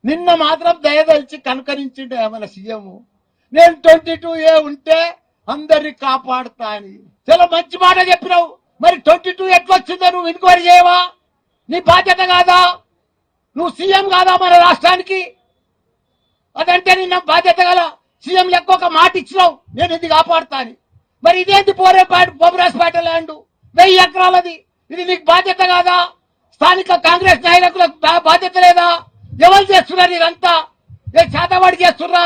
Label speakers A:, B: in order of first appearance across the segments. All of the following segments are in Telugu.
A: నిన్న మాత్రం దయదలిచి కనుకరించిండే మన సీఎం, నేను 22A ఉంటే అందరిని కాపాడుతా అని. చాలా మంచి మాట చెప్పినావు. మరి 22 ఎట్లా వచ్చిందో నువ్వు ఎంక్వైరీ చేయవా? నీ బాధ్యత కాదా? నువ్వు సీఎం కాదా మన రాష్ట్రానికి? అదంటే నిన్న బాధ్యత గల సీఎం లెక్క ఒక మాట ఇచ్చినావు, నేను ఇది కాపాడుతా అని. మరి ఇదేంటి బొమ్మరాజపేట ల్యాండ్ 1000 ఎకరాలది, ఇది నీకు బాధ్యత కాదా? స్థానిక కాంగ్రెస్ నాయకులకు బాధ్యత లేదా? ఎవరు చేస్తున్నారు ఇదంతా? ఏ చేతవాడి చేస్తున్నా?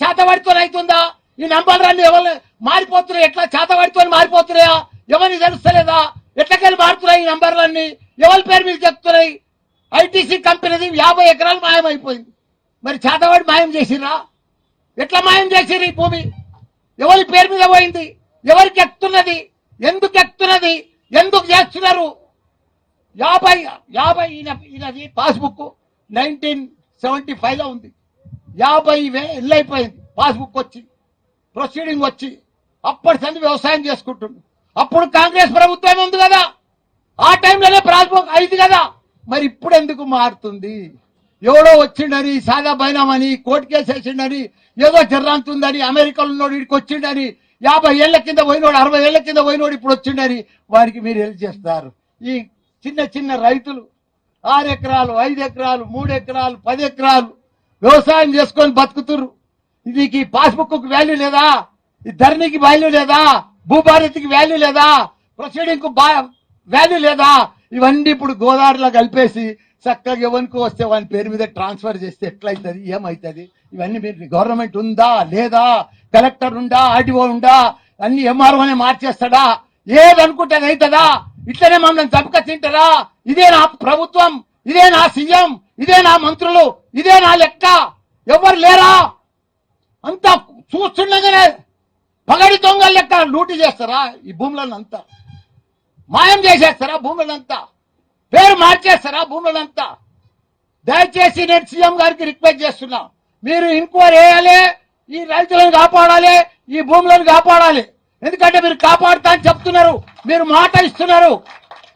A: చేతవాడితో అవుతుందా? ఈ నంబర్లన్నీ ఎవరు మారిపోతున్నాయి? ఎట్లా చేతవాడితో మారిపోతున్నాయా? ఎవరిని తెలుస్తలేదా? ఎట్లకెళ్ళి మారుతున్నాయి ఈ నంబర్లన్నీ? ఎవరి పేరు మీద చెప్తున్నాయి? ఐటీసీ కంపెనీది 50 ఎకరాలు మాయమైపోయింది. మరి చేతవాడి మాయం చేసిరా? ఎట్లా మాయం చేసిరు? ఈ భూమి ఎవరి పేరు మీద పోయింది? ఎవరికి ఎక్కుతున్నది? ఎందుకు ఎక్కుతున్నది? ఎందుకు చేస్తున్నారు? 50 ఈయనది పాస్బుక్ 1975లో ఉంది. 50,000 అయిపోయింది పాస్బుక్ వచ్చి, ప్రొసీడింగ్ వచ్చి. అప్పటి సంది వ్యవసాయం చేసుకుంటుండు. అప్పుడు కాంగ్రెస్ ప్రభుత్వం ఉంది కదా, ఆ టైంలోనే పాస్బుక్ అయింది కదా. మరి ఇప్పుడు ఎందుకు మారుతుంది? ఎవడో వచ్చిండని, సాదా బైనామని, కోర్టు కేసు వేసిండని, ఏదో జర్రాంతుందని, అమెరికాలో ఉన్నోడు ఇక్కడికి వచ్చిండని, 50 ఏళ్ల కింద పోయినోడు, 60 ఏళ్ల కింద పోయినోడు ఇప్పుడు వచ్చిండని వారికి మీరు హెల్ప్ చేస్తారు. ఈ చిన్న చిన్న రైతులు 6 ఎకరాలు, 5 ఎకరాలు, 3 ఎకరాలు, 10 ఎకరాలు వ్యవసాయం చేసుకొని బతుకుతుర్రు. నీకు ఈ పాస్బుక్ వాల్యూ లేదా? ఈ ధరణికి వాల్యూ లేదా? భూభారతికి వాల్యూ లేదా? ప్రొసీడింగ్ కు వాల్యూ లేదా? ఇవన్నీ ఇప్పుడు గోదావరిలో కలిపేసి చక్కగా ఎవరికి వస్తే వాని పేరు మీద ట్రాన్స్ఫర్ చేస్తే ఎట్లయితుంది? ఏమవుతుంది? ఇవన్నీ మీరు గవర్నమెంట్ ఉందా లేదా? కలెక్టర్ ఉందా? ఆర్డీఓ ఉందా? అన్ని ఎంఆర్ఓనే మార్చేస్తాడా? ఏదనుకుంటే అది అవుతుందా? ఇట్లనే మమ్మల్ని చంపక తింటారా? ఇదే నా ప్రభుత్వం, ఇదే నా సీఎం, ఇదే నా మంత్రులు, ఇదే నా లెక్క? ఎవరు లేరా? అంతా చూస్తుండగానే పగడి దొంగల లెక్క లూటీ చేస్తారా? ఈ భూములను అంతా మాయం చేసేస్తారా? భూములంతా పేరు మార్చేస్తారా? భూములంతా? దయచేసి నేను సీఎం గారికి రిక్వెస్ట్ చేస్తున్నా, మీరు ఎంక్వైరీ వేయాలి, ఈ రైతులను కాపాడాలి, ఈ భూములను కాపాడాలి. ఎందుకంటే మీరు కాపాడుతా అని చెప్తున్నారు, మీరు మాట ఇస్తున్నారు,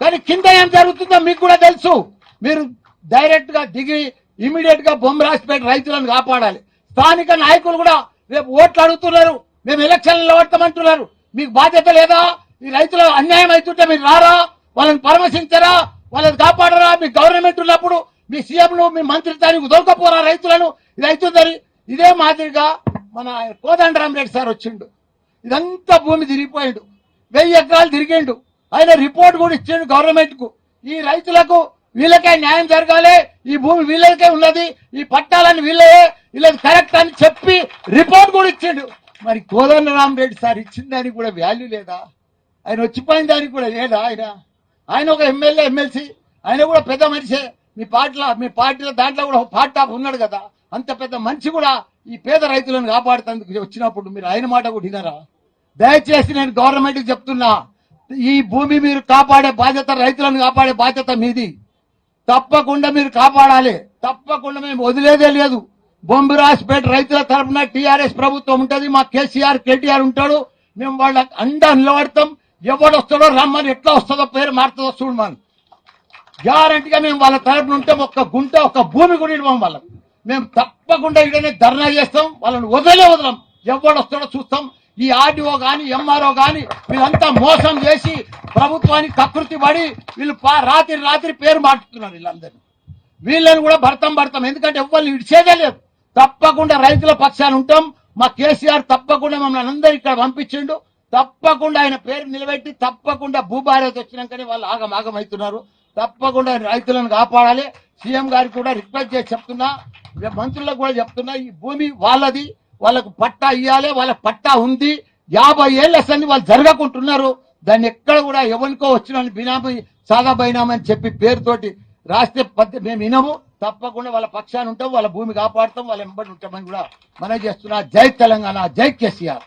A: కానీ కింద ఏం జరుగుతుందో మీకు కూడా తెలుసు. మీరు డైరెక్ట్ గా దిగి ఇమీడియట్ గా బొమ్మరాజపేట రైతులను కాపాడాలి. స్థానిక నాయకులు కూడా రేపు ఓట్లు అడుగుతున్నారు, మేము ఎలక్షన్లలో ఓడతామంటున్నారు. మీకు బాధ్యత లేదా? ఈ రైతుల అన్యాయం అవుతుంటే మీరు రారా? వాళ్ళని పరామర్శించరా? వాళ్ళని కాపాడరా? మీ గవర్నమెంట్ ఉన్నప్పుడు మీ సీఎంను, మీ మంత్రిత్వానికి దొరకపోరా రైతులను? ఇది అవుతుందని. ఇదే మాదిరిగా మన కోదండరామరెడ్డి సార్ వచ్చిండు, ఇదంతా భూమి తిరిగిపోయాడు, 1000 ఎకరాలు తిరిగిండు. ఆయన రిపోర్ట్ కూడా ఇచ్చిండు గవర్నమెంట్ కు. ఈ రైతులకు వీళ్ళకే న్యాయం జరగాలి, ఈ భూమి వీళ్ళకే ఉన్నది, ఈ పట్టాలని వీళ్ళది కరెక్ట్ అని చెప్పి రిపోర్ట్ కూడా ఇచ్చిండు. మరి కోదండరామరెడ్డి సార్ ఇచ్చిన దానికి కూడా వాల్యూ లేదా? ఆయన వచ్చిపోయిన దానికి కూడా లేదా? ఆయన ఒక ఎమ్మెల్యే, ఎమ్మెల్సీ, ఆయన కూడా పెద్ద మనిషే. మీ పార్టీలో దాంట్లో కూడా పార్ట్ ఆఫ్ ఉన్నాడు కదా. అంత పెద్ద మనిషి కూడా ఈ పేద రైతులను కాపాడుతందుకు వచ్చినప్పుడు మీరు ఆయన మాట కూడా వినరా? దయచేసి నేను గవర్నమెంట్ కి చెప్తున్నా, ఈ భూమి మీరు కాపాడే బాధ్యత, రైతులను కాపాడే బాధ్యత మీది. తప్పకుండా మీరు కాపాడాలి, తప్పకుండా మేము వదిలేదే లేదు. బొమ్మరాజపేట రైతుల తరఫున టీఆర్ఎస్ ప్రభుత్వం ఉంటుంది, మా కేసీఆర్, కేటీఆర్ ఉంటాడు. మేము వాళ్ళ అండా నిలబడతాం. ఎవడు వస్తాడో రమ్మని, ఎట్లా వస్తుందో పేరు మారుతుందో చూడమని గ్యారంటీగా మేము వాళ్ళ తరఫున ఉంటే ఒక్క గుంట, ఒక్క భూమి కూడా ఇవ్వం వాళ్ళకి. మేము తప్పకుండా ఇక్కడనే ధర్నా చేస్తాం, వాళ్ళని వదలం. ఎవడు వస్తాడో చూస్తాం. ఈ ఆర్డీఓ గాని, ఎంఆర్ఓ గాని వీళ్ళంతా మోసం చేసి ప్రభుత్వానికి కకృతి పడి వీళ్ళు రాత్రి పేరు మార్చుతున్నారు. వీళ్ళందరినీ వీళ్ళని కూడా భర్తం. ఎందుకంటే ఎవరిని ఇడిచేదే లేదు. తప్పకుండా రైతుల పక్షాన ఉంటాం. మా కేసీఆర్ తప్పకుండా మమ్మల్ని అందరూ ఇక్కడ పంపించిండు. తప్పకుండా ఆయన పేరు నిలబెట్టి, తప్పకుండా భూభారతి వచ్చినాకనే వాళ్ళు ఆగం అవుతున్నారు. తప్పకుండా రైతులను కాపాడాలి. సీఎం గారికి కూడా రిక్వెస్ట్ చేసి చెప్తున్నా, మంత్రులకు కూడా చెప్తున్నా, ఈ భూమి వాళ్ళది, వాళ్ళకు పట్టా ఇవ్వాలి. వాళ్ళ పట్టా ఉంది. 50 ఏళ్ల సంది వాళ్ళు జరగకుంటున్నారు. దాన్ని ఎక్కడ కూడా ఎవరికో వచ్చిన బినామీ, సాదా బైనామీ అని చెప్పి పేరుతోటి రాస్తే మేము వినము. తప్పకుండా వాళ్ళ పక్షాన్ని ఉంటాం, వాళ్ళ భూమి కాపాడుతాం, వాళ్ళ వెంబడి ఉంటామని కూడా మనం చేస్తున్నా. జై తెలంగాణ, జై కేసీఆర్.